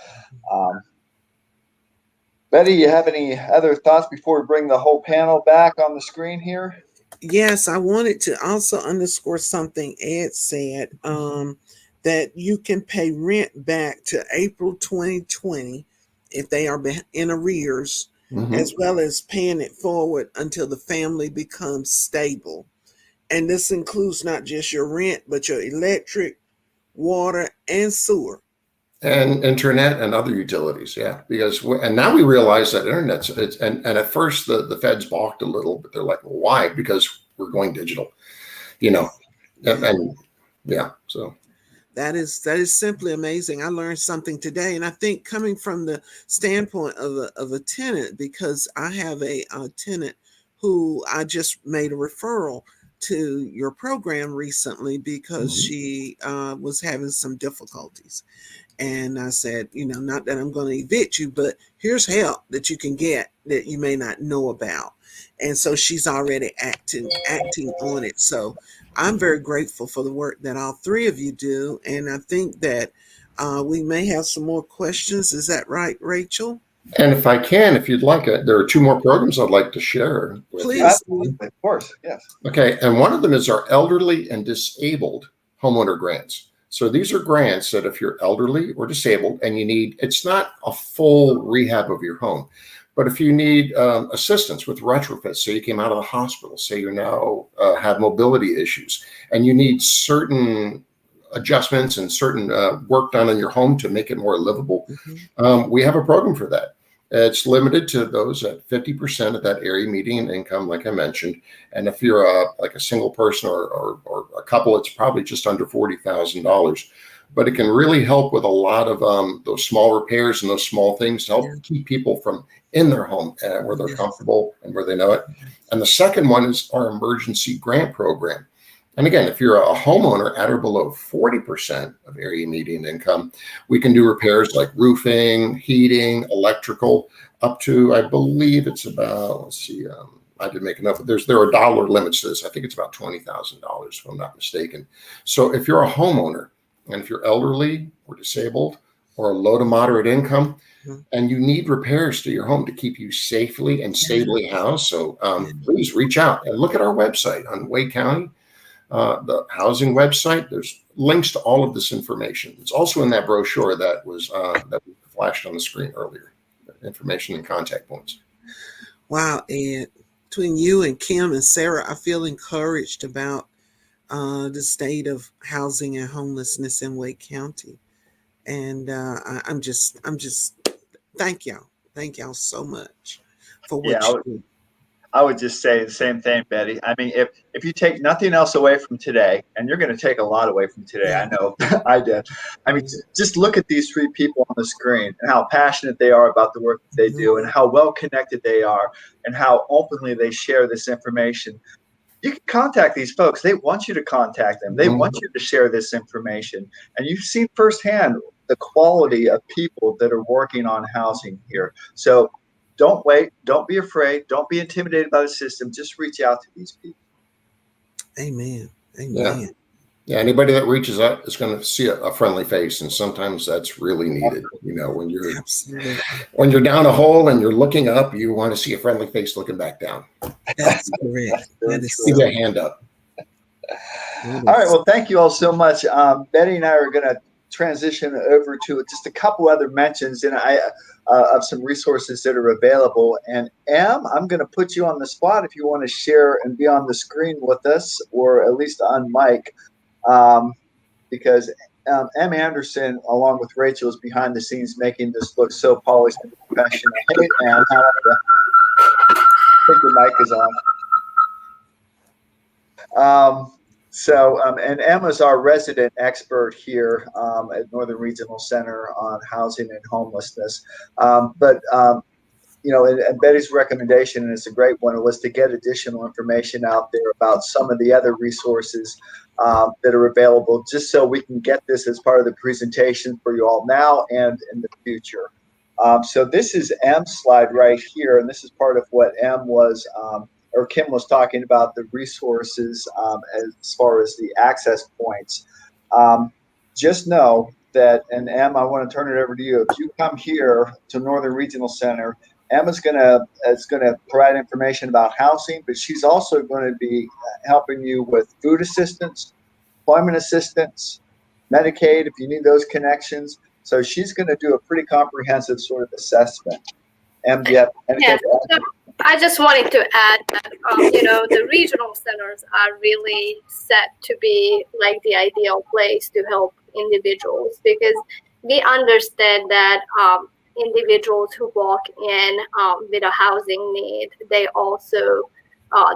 Betty, you have any other thoughts before we bring the whole panel back on the screen here? Yes, I wanted to also underscore something Ed said, that you can pay rent back to April 2020 if they are in arrears, as well as paying it forward until the family becomes stable. And this includes not just your rent, but your electric, water, and sewer. And internet and other utilities, because now we realize that and at first the feds balked a little, but they're like, well, why? Because we're going digital. And yeah, so. That is simply amazing. I learned something today, and I think coming from the standpoint of a tenant, because I have a tenant who I just made a referral to your program recently because she was having some difficulties. And I said, not that I'm going to evict you, but here's help that you can get that you may not know about. And so she's already acting on it. So I'm very grateful for the work that all three of you do. And I think that we may have some more questions. Is that right, Rachel? And if you'd like it, there are two more programs I'd like to share with you. Please. Absolutely. Of course, yes. Okay, and one of them is our elderly and disabled homeowner grants. So these are grants that if you're elderly or disabled and it's not a full rehab of your home, but if you need assistance with retrofits, say you came out of the hospital, say you now have mobility issues, and you need certain adjustments and certain work done in your home to make it more livable, we have a program for that. It's limited to those at 50% of that area median income, like I mentioned. And if you're like a single person or a couple, it's probably just under $40,000. But it can really help with a lot of those small repairs and those small things to help keep people from in their home where they're comfortable and where they know it. And the second one is our emergency grant program. And again, if you're a homeowner at or below 40% of area median income, we can do repairs like roofing, heating, electrical, up to, I believe it's about, let's see, I did make enough. There are dollar limits to this. I think it's about $20,000 if I'm not mistaken. So if you're a homeowner and if you're elderly or disabled or low to moderate income, and you need repairs to your home to keep you safely and stably housed, so please reach out and look at our website on Wake County. The housing website, there's links to all of this information. It's also in that brochure that was that we flashed on the screen earlier, information and contact points. Wow, Ed, between you and Kim and Sarah, I feel encouraged about the state of housing and homelessness in Wake County. And I'm just thank y'all so much for what you do. I would just say the same thing, Betty. I mean, if you take nothing else away from today, and you're going to take a lot away from today, I know I did. I mean, just look at these three people on the screen and how passionate they are about the work that they do and how well connected they are and how openly they share this information. You can contact these folks. They want you to contact them. They want you to share this information. And you've seen firsthand the quality of people that are working on housing here. So don't wait. Don't be afraid. Don't be intimidated by the system. Just reach out to these people. Amen. Amen. Yeah. Anybody that reaches out is going to see a friendly face, and sometimes that's really needed. When you're down a hole and you're looking up, you want to see a friendly face looking back down. That's correct. That is Give you a hand up. All right. Well, thank you all so much. Betty and I are going to transition over to just a couple other mentions of some resources that are available. And Em, I'm going to put you on the spot if you want to share and be on the screen with us, or at least on mic, because Em Anderson, along with Rachel, is behind the scenes making this look so polished and professional. Hey, Em, how are you? I think your mic is on. And Emma's our resident expert here at Northern Regional Center on housing and homelessness. And Betty's recommendation, and it's a great one, was to get additional information out there about some of the other resources that are available, just so we can get this as part of the presentation for you all now and in the future. So this is M's slide right here, and this is part of what Kim was talking about, the resources as far as the access points. Just know that, and Em, I want to turn it over to you. If you come here to Northern Regional Center, Emma's going to provide information about housing, but she's also going to be helping you with food assistance, employment assistance, Medicaid, if you need those connections. So she's going to do a pretty comprehensive sort of assessment. Em, do you have anything to add? I just wanted to add that, the regional centers are really set to be like the ideal place to help individuals, because we understand that individuals who walk in with a housing need, they also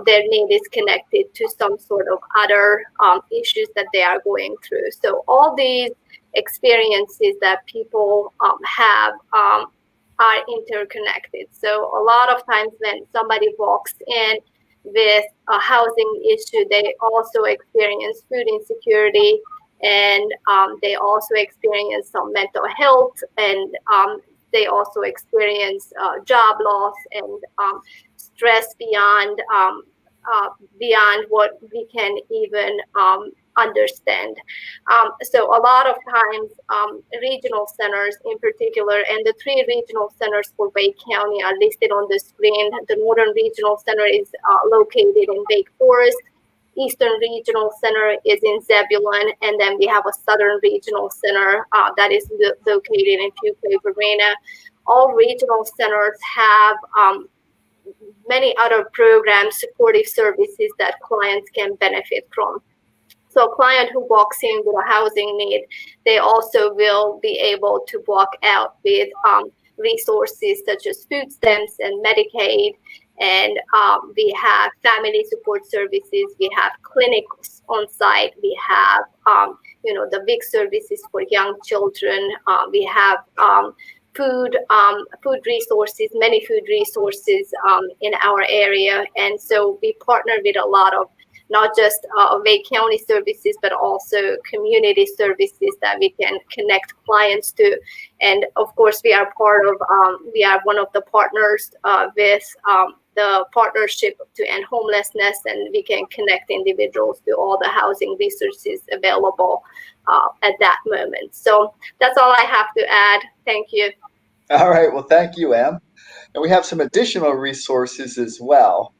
their need is connected to some sort of other issues that they are going through. So all these experiences that people have are interconnected. So a lot of times when somebody walks in with a housing issue, they also experience food insecurity, and they also experience some mental health, and they also experience job loss and stress beyond what we can even understand. So a lot of times, regional centers in particular, and the 3 regional centers for Wake County are listed on the screen. The Northern Regional Center is located in Wake Forest. Eastern Regional Center is in Zebulon, and then we have a Southern Regional Center that is located in Fuquay Varina. All regional centers have many other programs, supportive services that clients can benefit from. So a client who walks in with a housing need, they also will be able to walk out with resources such as food stamps and Medicaid. And we have family support services. We have clinics on site. We have, the big services for young children. We have food resources, many food resources in our area. And so we partner with a lot of not just Wake County services, but also community services that we can connect clients to. And of course, we are one of the partners with the Partnership to End Homelessness, and we can connect individuals to all the housing resources available at that moment. So that's all I have to add. Thank you. All right. Well, thank you, Em. And we have some additional resources as well,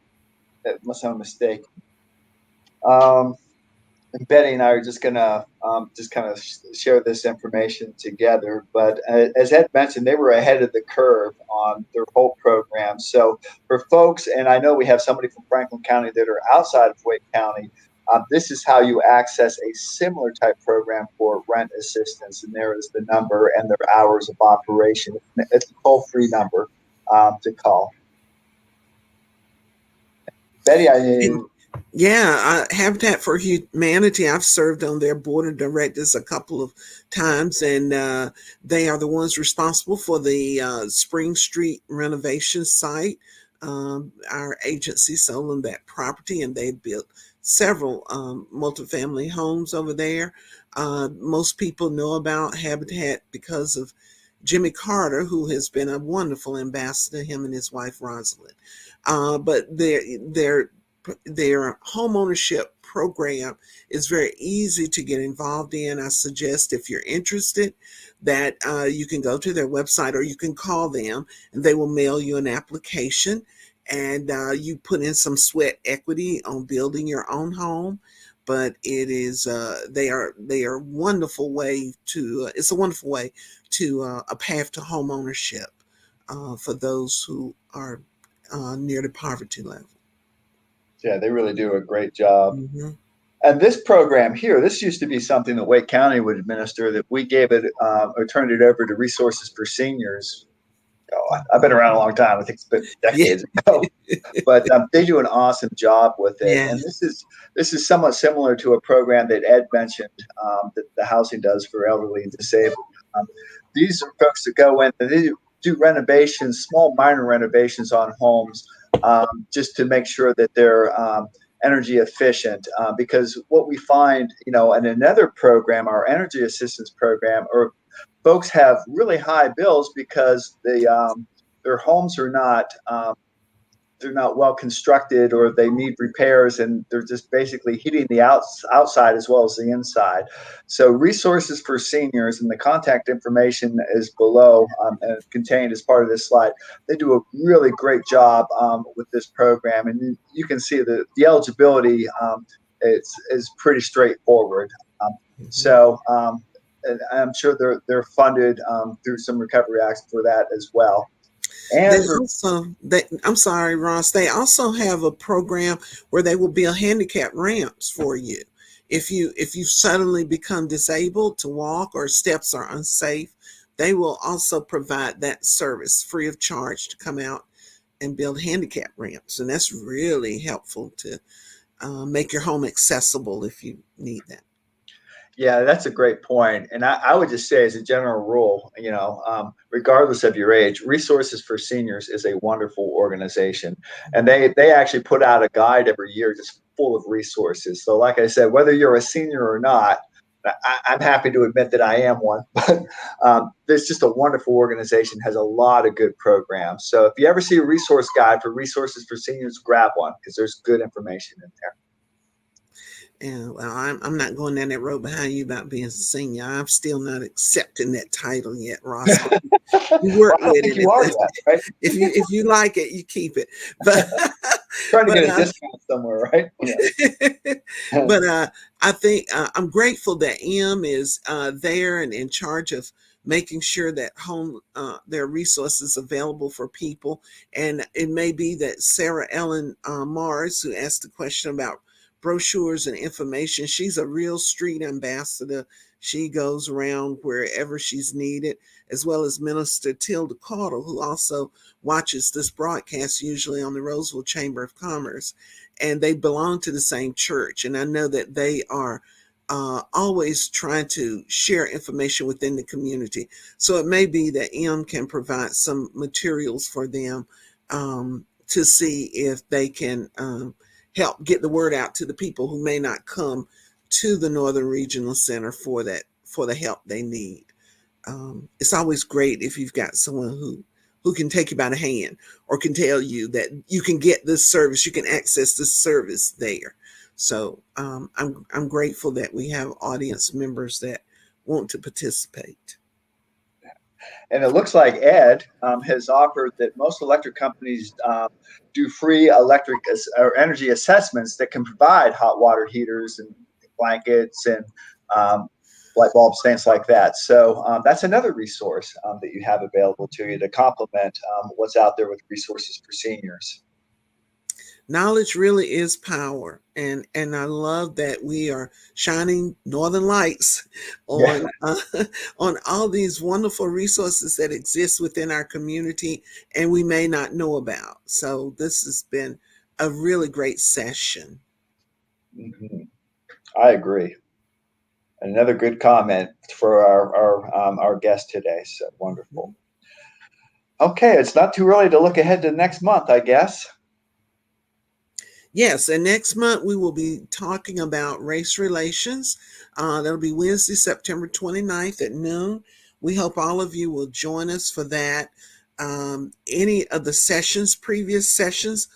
unless I'm mistaken. And Betty and I are just gonna just kind of share this information together. But as Ed mentioned, they were ahead of the curve on their whole program. So for folks, and I know we have somebody from Franklin County that are outside of Wake County, this is how you access a similar type program for rent assistance. And there is the number and their hours of operation. It's a toll-free number to call. Betty, Yeah, Habitat for Humanity, I've served on their board of directors a couple of times, and they are the ones responsible for the Spring Street renovation site. Our agency sold them that property, and they built several multifamily homes over there. Most people know about Habitat because of Jimmy Carter, who has been a wonderful ambassador, him and his wife Rosalind. But their homeownership program is very easy to get involved in. I suggest, if you're interested, that you can go to their website, or you can call them and they will mail you an application, and you put in some sweat equity on building your own home. But it is they are a wonderful way to it's a wonderful way to a path to home ownership for those who are near the poverty level. Yeah, they really do a great job. Mm-hmm. And this program here, this used to be something that Wake County would administer, that we gave it or turned it over to Resources for Seniors. Oh, I've been around a long time. I think it's been decades ago. But they do an awesome job with it. Yeah. And this is somewhat similar to a program that Ed mentioned that the housing does for elderly and disabled. These are folks that go in and they do renovations, small minor renovations on homes, just to make sure that they're energy efficient. Because what we find, in another program, our energy assistance program, or folks have really high bills because their homes are not they're not well constructed, or they need repairs, and they're just basically heating the outside as well as the inside. So Resources for Seniors, and the contact information is below and contained as part of this slide. They do a really great job with this program, and you can see the eligibility is pretty straightforward. So and I'm sure they're funded through some recovery acts for that as well. And I'm sorry, Ross, they also have a program where they will build handicap ramps for you. If you suddenly become disabled to walk, or steps are unsafe, they will also provide that service free of charge to come out and build handicap ramps. And that's really helpful to make your home accessible if you need that. Yeah, that's a great point. And I would just say, as a general rule, regardless of your age, Resources for Seniors is a wonderful organization. And they actually put out a guide every year just full of resources. So, like I said, whether you're a senior or not, I'm happy to admit that I am one, but there's just a wonderful organization, has a lot of good programs. So if you ever see a resource guide for Resources for Seniors, grab one because there's good information in there. And well, I'm not going down that road behind you about being a senior. I'm still not accepting that title yet, Ross. You work Well, I don't with think it. you are yet, right? If you like it, you keep it. But Trying to but get a discount somewhere, right? Yeah. but I think I'm grateful that M is there and in charge of making sure that there are resources available for people. And it may be that Sarah Ellen Mars, who asked the question about brochures and information, she's a real street ambassador. She goes around wherever she's needed, as well as Minister Tilda Carter, who also watches this broadcast usually on the Roseville Chamber of Commerce. And they belong to the same church. And I know that they are always trying to share information within the community. So it may be that M can provide some materials for them to see if they can help get the word out to the people who may not come to the Northern Regional Center for the help they need. It's always great if you've got someone who can take you by the hand or can tell you that you can get this service, you can access this service there. So I'm grateful that we have audience members that want to participate. And it looks like Ed has offered that most electric companies do free electric or energy assessments that can provide hot water heaters and blankets and light bulbs, things like that. So that's another resource that you have available to you to complement what's out there with Resources for Seniors. Knowledge really is power, and I love that we are shining northern lights on on all these wonderful resources that exist within our community and we may not know about. So this has been a really great session. Mm-hmm. I agree. Another good comment for our guest today. So wonderful. Okay, it's not too early to look ahead to next month, I guess. Yes, and next month we will be talking about race relations. That'll be Wednesday, September 29th at noon. We hope all of you will join us for that. Any of the previous sessions,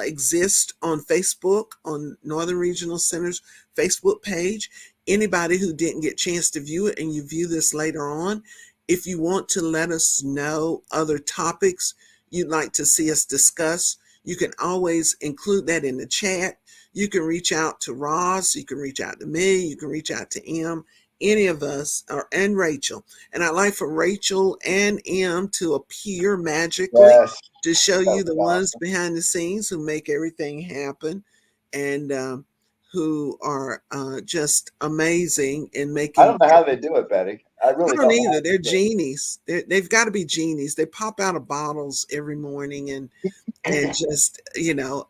exist on Facebook, on Northern Regional Center's Facebook page. Anybody who didn't get a chance to view it and you view this later on, if you want to let us know other topics you'd like to see us discuss, you can always include that in the chat. You can reach out to Ross, you can reach out to me, you can reach out to M, any of us, and Rachel. And I'd like for Rachel and M to appear magically to show you the ones behind the scenes who make everything happen and who are just amazing in making. I don't know how they do it, Betty. I really don't either. They're genies. They've got to be genies. They pop out of bottles every morning and just,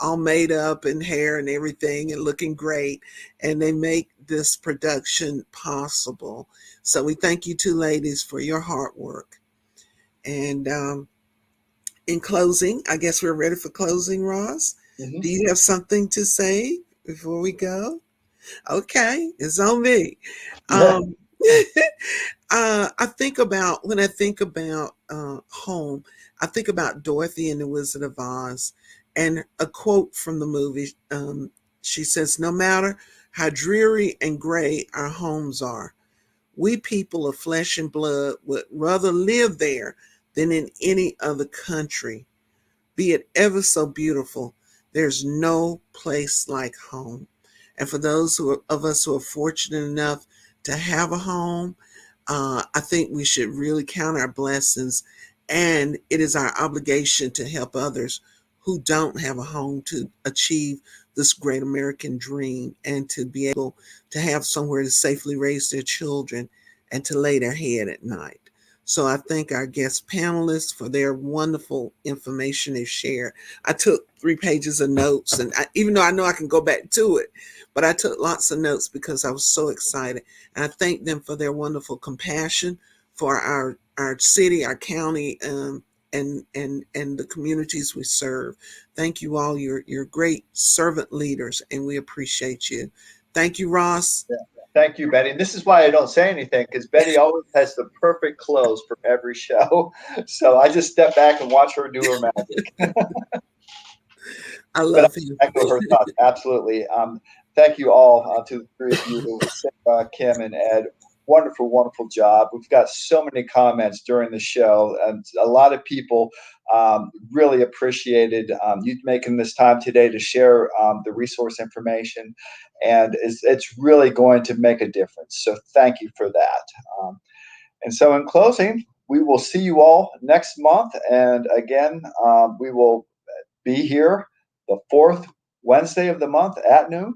all made up and hair and everything and looking great. And they make this production possible. So we thank you two ladies for your hard work. And in closing, I guess we're ready for closing, Ross. Mm-hmm. Do you have something to say before we go? Okay, it's on me. I think about home, I think about Dorothy and the Wizard of Oz and a quote from the movie. She says, "No matter how dreary and gray our homes are, we people of flesh and blood would rather live there than in any other country. Be it ever so beautiful, there's no place like home." And for those of us who are fortunate enough to have a home, I think we should really count our blessings. And it is our obligation to help others who don't have a home to achieve this great American dream and to be able to have somewhere to safely raise their children and to lay their head at night. So I thank our guest panelists for their wonderful information they shared. I took 3 pages of notes, and even though I know I can go back to it, but I took lots of notes because I was so excited. And I thank them for their wonderful compassion for our city, our county, and the communities we serve. Thank you all. You're great servant leaders, and we appreciate you. Thank you, Ross. Yeah. Thank you, Betty. And this is why I don't say anything, because Betty always has the perfect close for every show. So I just step back and watch her do her magic. I But love you. I echo her thoughts. Absolutely. Thank you all to the 3 of you, Sarah, Kim, and Ed. Wonderful, wonderful job. We've got so many comments during the show, and a lot of people really appreciated you making this time today to share the resource information, and it's really going to make a difference. So thank you for that. And so in closing, we will see you all next month, and again, we will be here the 4th Wednesday of the month at noon.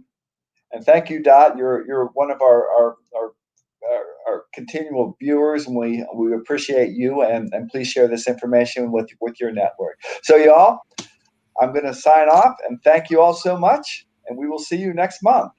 And thank you, Dot. You're one of our continual viewers, and we appreciate you. And please share this information with your network. So, y'all, I'm going to sign off and thank you all so much. And we will see you next month.